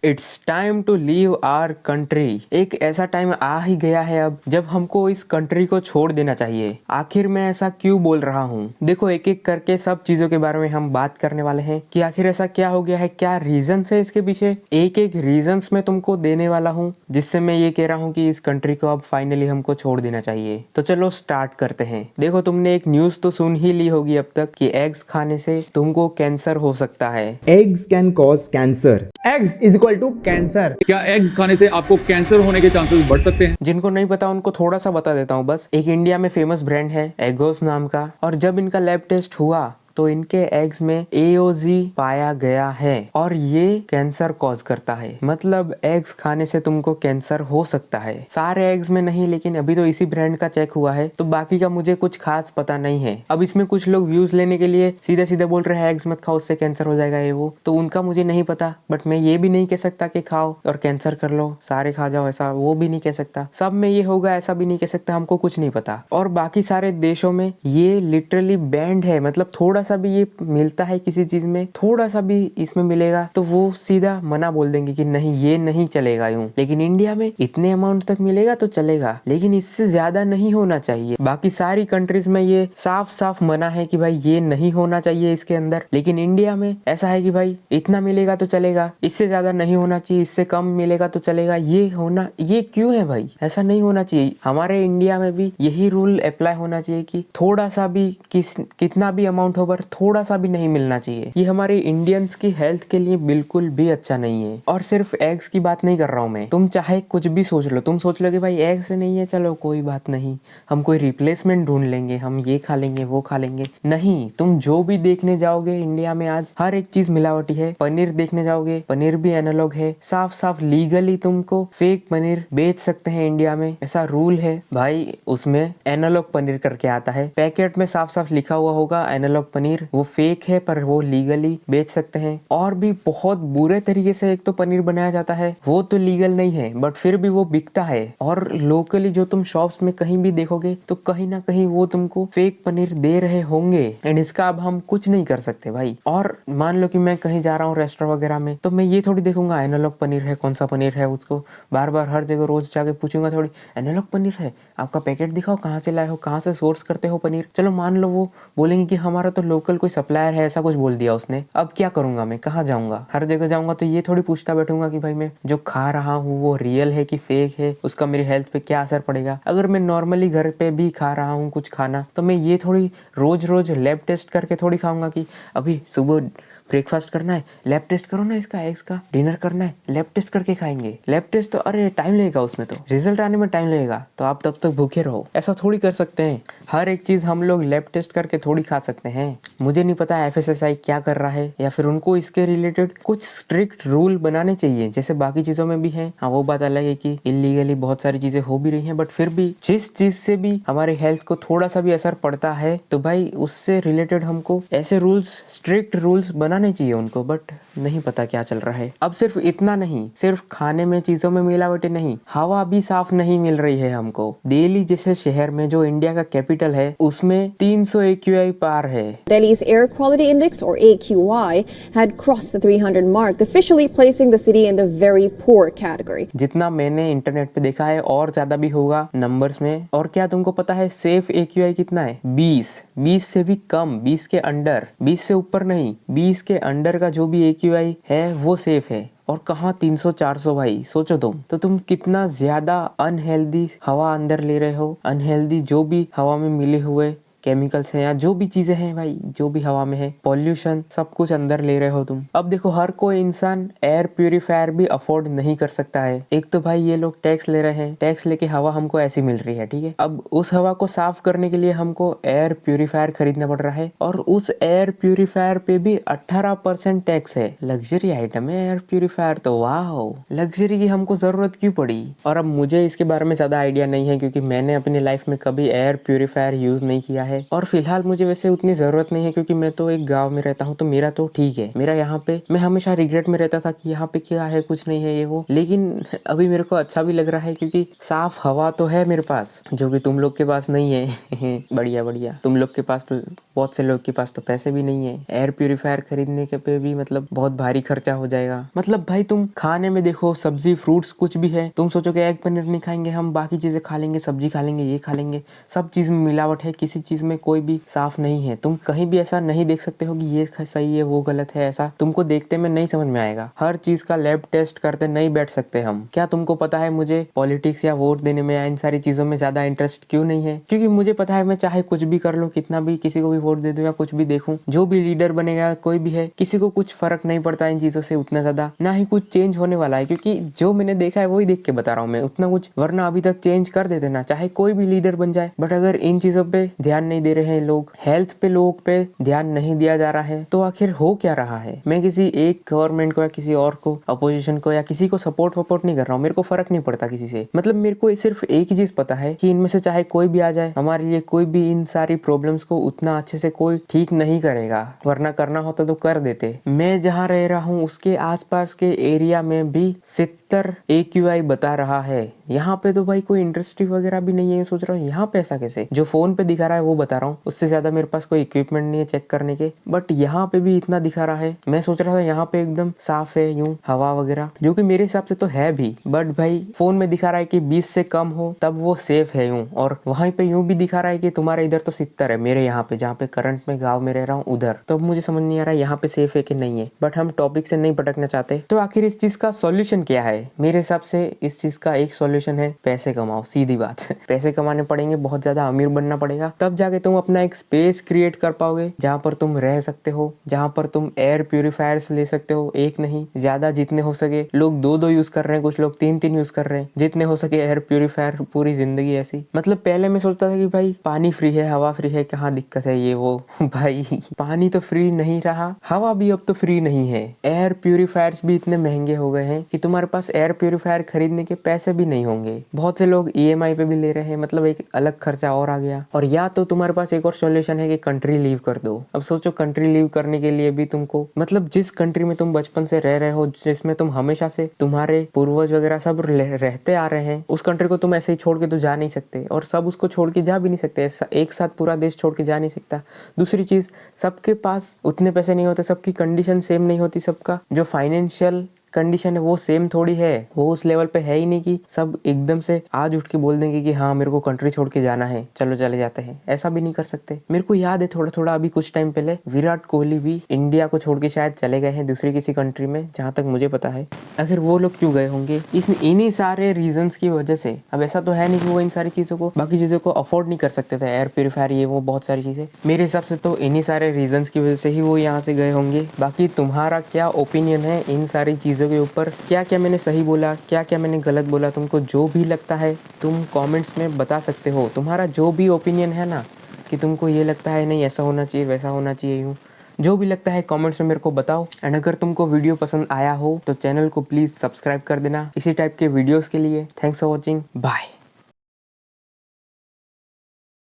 It's time to leave our country. एक ऐसा time आ ही गया है अब जब हमको इस कंट्री को छोड़ देना चाहिए। आखिर मैं ऐसा क्यों बोल रहा हूँ? देखो, एक एक करके सब चीजों के बारे में हम बात करने वाले हैं कि आखिर ऐसा क्या हो गया है, क्या रीजन है इसके पीछे। एक एक रीजन मैं तुमको देने वाला हूँ जिससे मैं ये कह रहा हूँ कि इस कंट्री को अब फाइनली हमको छोड़ देना चाहिए। तो चलो स्टार्ट करते हैं। देखो, तुमने एक न्यूज तो सुन ही ली होगी अब तक कि एग्स खाने से तुमको कैंसर हो सकता है। Eggs can cause cancer. Eggs is equal to cancer. क्या एग्स खाने से आपको कैंसर होने के चांसेस बढ़ सकते हैं? जिनको नहीं पता उनको थोड़ा सा बता देता हूँ बस। एक इंडिया में फेमस ब्रांड है एगोस नाम का, और जब इनका लैब टेस्ट हुआ तो इनके एग्स में AOG पाया गया है और ये कैंसर कॉज करता है। मतलब एग्स खाने से तुमको कैंसर हो सकता है। सारे एग्स में नहीं, लेकिन अभी तो इसी ब्रांड का चेक हुआ है, तो बाकी का मुझे कुछ खास पता नहीं है। अब इसमें कुछ लोग व्यूज लेने के लिए सीधे सीधे बोल रहे हैं एग्स मत खाओ, उससे कैंसर हो जाएगा ये वो, तो उनका मुझे नहीं पता। बट मैं ये भी नहीं कह सकता कि खाओ और कैंसर कर लो, सारे खा जाओ, ऐसा वो भी नहीं कह सकता। सब में ये होगा ऐसा भी नहीं कह सकता, हमको कुछ नहीं पता। और बाकी सारे देशों में ये लिटरली बैंड है। मतलब थोड़ा सा भी ये मिलता है किसी चीज में, थोड़ा सा भी इसमें मिलेगा तो वो सीधा मना बोल देंगे कि नहीं ये नहीं चलेगा यूं। लेकिन इंडिया में इतने अमाउंट तक मिलेगा तो चलेगा, लेकिन इससे ज्यादा नहीं होना चाहिए। बाकी सारी कंट्रीज में ये साफ साफ मना है कि भाई ये नहीं होना चाहिए इसके अंदर, लेकिन इंडिया में ऐसा है कि भाई इतना मिलेगा तो चलेगा, इससे ज्यादा नहीं होना चाहिए, इससे कम मिलेगा तो चलेगा। ये क्यों है भाई? ऐसा नहीं होना चाहिए। हमारे इंडिया में भी यही रूल अप्लाई होना चाहिए कि थोड़ा सा भी कितना भी अमाउंट हो पर थोड़ा सा भी नहीं मिलना चाहिए। ये हमारे इंडियंस की हेल्थ के लिए बिल्कुल भी अच्छा नहीं है। और सिर्फ एग्स की बात नहीं कर रहा हूँ मैं, तुम चाहे कुछ भी सोच लो। तुम सोच लो कि भाई एग्स से नहीं है, चलो कोई बात नहीं, हम कोई रिप्लेसमेंट ढूंढ लेंगे, हम ये खा लेंगे वो खा लेंगे। नहीं, तुम जो भी देखने जाओगे इंडिया में आज हर एक चीज मिलावटी है। पनीर देखने जाओगे, पनीर भी एनालॉग है। साफ साफ लीगली तुमको फेक पनीर बेच सकते हैं इंडिया में, ऐसा रूल है भाई। उसमें एनालॉग पनीर करके आता है, पैकेट में साफ साफ लिखा हुआ होगा एनालॉग पनीर, वो फेक है पर वो लीगली बेच सकते हैं। और भी बहुत बुरे तरीके से एक तो पनीर बनाया जाता है, वो तो लीगल नहीं है बट फिर भी वो बिकता है। और लोकली जो तुम शॉप्स में कहीं भी देखोगे तो कहीं ना कहीं वो तुमको फेक पनीर दे रहे होंगे, एंड इसका अब हम कुछ नहीं कर सकते भाई। और मान लो कि मैं कहीं जा रहा हूँ रेस्टोरेंट वगैरह में, तो मैं ये थोड़ी देखूंगा एनालॉग पनीर है, कौन सा पनीर है, उसको बार बार हर जगह रोज जाके पूछूंगा थोड़ी एनालॉग पनीर है, आपका पैकेट दिखाओ, कहाँ से लाए हो, कहाँ से सोर्स करते हो पनीर। चलो मान लो वो बोलेंगे कि हमारा तो लोकल कोई सप्लायर है, ऐसा कुछ बोल दिया उसने। अब क्या करूंगा मैं? कहाँ जाऊंगा? हर जगह जाऊंगा तो ये थोड़ी पूछता बैठूंगा कि भाई मैं जो खा रहा हूँ वो रियल है कि फेक है, उसका मेरी हेल्थ पे क्या असर पड़ेगा। अगर मैं नॉर्मली घर पे भी खा रहा हूँ कुछ खाना, तो मैं ये थोड़ी रोज रोज लैब टेस्ट करके थोड़ी खाऊंगा कि अभी सुबह ब्रेकफास्ट करना है, लैब टेस्ट करो ना इसका, एग्स का डिनर करना है, लैब टेस्ट करके खाएंगे। लैब टेस्ट तो अरे टाइम लगेगा, उसमें तो रिजल्ट आने में टाइम लगेगा, तो आप तब तक भूखे रहो। ऐसा थोड़ी कर सकते हैं। हर एक चीज हम लोग लैब टेस्ट करके थोड़ी खा सकते हैं। मुझे नहीं पता FSSAI क्या कर रहा है, या फिर उनको इसके रिलेटेड कुछ स्ट्रिक्ट रूल बनाने चाहिए जैसे बाकी चीजों में भी है। हाँ, वो बात अलग है कि इलीगली बहुत सारी चीजें हो भी रही हैं, बट फिर भी जिस चीज से भी हमारे हेल्थ को थोड़ा सा भी असर पड़ता है तो भाई उससे रिलेटेड हमको ऐसे रूल्स, स्ट्रिक्ट रूल्स बनाने चाहिए उनको। बट नहीं पता क्या चल रहा है। अब सिर्फ इतना नहीं, सिर्फ खाने में चीजों में मिलावटी नहीं, हवा भी साफ नहीं मिल रही है हमको। दिल्ली जैसे शहर में जो इंडिया का कैपिटल है उसमें 300 AQI पार है। Delhi's air quality index, or AQI, had crossed the 300 mark, officially placing the city in the very poor category. जितना मैंने इंटरनेट पे देखा है और ज्यादा भी होगा नंबर्स में। और क्या तुमको पता है सेफ AQI कितना है? 20 से भी कम, 20 के अंडर, 20 से ऊपर नहीं, 20 के अंडर का जो भी AQI है वो सेफ है। और कहाँ 300-400 भाई, सोचो तुम कितना ज्यादा अनहेल्दी हवा अंदर ले रहे हो। अनहेल्दी जो भी हवा में मिले हुए केमिकल्स हैं या जो भी चीजें हैं भाई, जो भी हवा में है, पॉल्यूशन, सब कुछ अंदर ले रहे हो तुम। अब देखो, हर कोई इंसान एयर प्यूरिफायर भी अफोर्ड नहीं कर सकता है। एक तो भाई ये लोग टैक्स ले रहे हैं, टैक्स लेके हवा हमको ऐसी मिल रही है, ठीक है। अब उस हवा को साफ करने के लिए हमको एयर प्यूरिफायर खरीदना पड़ रहा है, और उस एयर प्यूरिफायर पे भी 18% टैक्स है। लग्जरी आइटम है एयर प्यूरिफायर तो, वाह, लग्जरी की हमको जरूरत क्यों पड़ी? और अब मुझे इसके बारे में ज्यादा आइडिया नहीं है क्योंकि मैंने अपनी लाइफ में कभी एयर प्यूरिफायर यूज नहीं किया है। है। और फिलहाल मुझे वैसे उतनी ज़रूरत नहीं है क्योंकि मैं तो एक गाँव में रहता हूँ, तो मेरा तो ठीक है। मेरा यहाँ पे मैं हमेशा रिग्रेट में रहता था कि यहाँ पे क्या है, कुछ नहीं है ये वो, लेकिन अभी मेरे को अच्छा भी लग रहा है क्योंकि साफ हवा तो है मेरे पास, जो कि तुम लोग के पास नहीं है। बढ़िया बढ़िया, तुम लोग के पास तो, बहुत से लोग के पास तो पैसे भी नहीं है। एयर प्यूरीफायर खरीदने के पे भी मतलब बहुत भारी खर्चा हो जाएगा। मतलब भाई तुम खाने में देखो, सब्जी फ्रूट्स कुछ भी है, तुम सोचो कि एग पनीर नहीं खाएंगे हम, बाकी चीजें खा लेंगे, सब्जी खा लेंगे, ये खा लेंगे, सब चीज में मिलावट है, किसी चीज में कोई भी साफ नहीं है। तुम कहीं भी ऐसा नहीं देख सकते हो कि ये सही है वो गलत है, ऐसा तुमको देखते में नहीं समझ में आएगा। हर चीज का लैब टेस्ट करते नहीं बैठ सकते हम। क्या तुमको पता है मुझे पॉलिटिक्स या वोट देने में या इन सारी चीजों में ज्यादा इंटरेस्ट क्यों नहीं है? क्योंकि मुझे पता है मैं चाहे कुछ भी कर लूं, कितना भी किसी को भी वोट दे दूं या कुछ भी देखूं, जो भी लीडर बनेगा कोई भी है, किसी को कुछ फर्क नहीं पड़ता इन चीजों से उतना ज्यादा, ना ही कुछ चेंज होने वाला है। क्योंकि जो मैंने देखा है वही देख के बता रहा हूँ मैं, उतना कुछ, वरना अभी तक चेंज कर देते ना, चाहे कोई भी लीडर बन जाए। बट अगर इन चीजों पे ध्यान नहीं दे रहे हैं लोग, हेल्थ पे लोग पे ध्यान नहीं दिया जा रहा है, तो आखिर हो क्या रहा है? मैं किसी एक गवर्नमेंट को या किसी और को, अपोजिशन को या किसी को सपोर्ट वपोर्ट नहीं कर रहा हूँ, मेरे को फर्क नहीं पड़ता किसी से। मतलब मेरे को सिर्फ एक ही चीज पता है कि इनमें से चाहे कोई भी आ जाए, हमारे लिए कोई भी इन सारी प्रॉब्लम्स को उतना अच्छे से कोई ठीक नहीं करेगा, वरना करना होता तो कर देते। मैं जहाँ रह रहा हूँ उसके आसपास के एरिया में भी 70 AQI बता रहा है। यहाँ पे तो भाई कोई इंडस्ट्री वगैरह भी नहीं है। सोच रहा हूँ यहाँ पे ऐसा कैसे? जो फोन पे दिखा रहा है वो बता रहा हूँ, उससे ज्यादा मेरे पास कोई इक्विपमेंट नहीं है चेक करने के, बट यहाँ पे भी इतना दिखा रहा है। मैं सोच रहा था यहाँ पे एकदम साफ है यूं हवा वगैरह, जो कि मेरे हिसाब से तो है भी, बट भाई फोन में दिखा रहा है कि 20 से कम हो तब वो सेफ है यूं, और वहीं पे यूं भी दिखा रहा है कि तुम्हारे इधर तो 70 है, मेरे यहाँ पे जहाँ पे करंट में गाँव में रह रहा हूँ उधर। तो अब मुझे समझ नहीं आ रहा है यहाँ पे सेफ है कि नहीं है, बट हम टॉपिक से नहीं भटकना चाहते। तो आखिर इस चीज का सॉल्यूशन क्या है? मेरे हिसाब से इस चीज का एक सॉल्यूशन है, पैसे कमाओ, सीधी बात। पैसे कमाने पड़ेंगे, बहुत ज्यादा अमीर बनना पड़ेगा, तब जाके तुम अपना एक स्पेस क्रिएट कर पाओगे जहाँ पर तुम रह सकते हो, जहाँ पर तुम एयर प्यूरीफायर्स ले सकते हो, एक नहीं ज्यादा, जितने हो सके। लोग 2-2 यूज कर रहे हैं, कुछ लोग 3-3 यूज कर रहे हैं, जितने हो सके एयर प्यूरीफायर पूरी जिंदगी ऐसी। मतलब पहले मैं सोचता था कि भाई पानी फ्री है, हवा फ्री है, कहाँ दिक्कत है ये वो। भाई पानी तो फ्री नहीं रहा, हवा भी अब तो फ्री नहीं है, एयर प्यूरीफायर्स भी इतने महंगे हो गए हैं कि तुम्हारे पास एयर प्यूरीफायर खरीदने के पैसे भी नहीं होंगे। बहुत से लोग EMI पे भी ले रहे हैं, मतलब एक अलग खर्चा और आ गया। और या तो तुम्हारे पास एक और सॉल्यूशन है कि कंट्री लीव कर दो। अब सोचो कंट्री लीव करने के लिए भी तुमको, मतलब जिस कंट्री में तुम बचपन से रह रहे हो, जिसमें तुम हमेशा से, तुम्हारे पूर्वज वगैरह सब रहते आ रहे हैं, उस कंट्री को तुम ऐसे ही छोड़ के तो जा नहीं सकते, और सब उसको छोड़ के जा भी नहीं सकते, एक साथ पूरा देश छोड़ के जा नहीं सकता। दूसरी चीज, सबके पास उतने पैसे नहीं होते, सबकी कंडीशन सेम नहीं होती, सबका जो फाइनेंशियल कंडीशन है वो सेम थोड़ी है, वो उस लेवल पे है ही नहीं कि सब एकदम से आज उठ के बोल देंगे कि हाँ मेरे को कंट्री छोड़ के जाना है, चलो चले जाते हैं। ऐसा भी नहीं कर सकते। मेरे को याद है थोड़ा थोड़ा अभी कुछ टाइम पहले विराट कोहली भी इंडिया को छोड़ के शायद चले गए हैं दूसरी किसी कंट्री में, जहाँ तक मुझे पता है। आखिर वो लोग क्यों गए होंगे? इन्हीं सारे रीजंस की वजह से। अब ऐसा तो है नहीं कि वो इन सारी चीजों को, बाकी चीजों को अफोर्ड नहीं कर सकते थे, एयर प्यूरीफायर ये वो बहुत सारी चीजें। मेरे हिसाब से तो इन्हीं सारे रीजंस की वजह से ही वो यहाँ से गए होंगे। बाकी तुम्हारा क्या ओपिनियन है इन सारी चीजों के ऊपर? क्या क्या मैंने सही बोला, क्या क्या मैंने गलत बोला? तुमको जो भी लगता है तुम कमेंट्स में बता सकते हो। तुम्हारा जो भी ओपिनियन है ना, कि तुमको ये लगता है नहीं ऐसा होना चाहिए, वैसा होना चाहिए, यूँ जो भी लगता है कमेंट्स में मेरे को बताओ। एंड अगर तुमको वीडियो पसंद आया हो तो चैनल को प्लीज़ सब्सक्राइब कर देना इसी टाइप के वीडियोस के लिए। Thanks for watching, bye.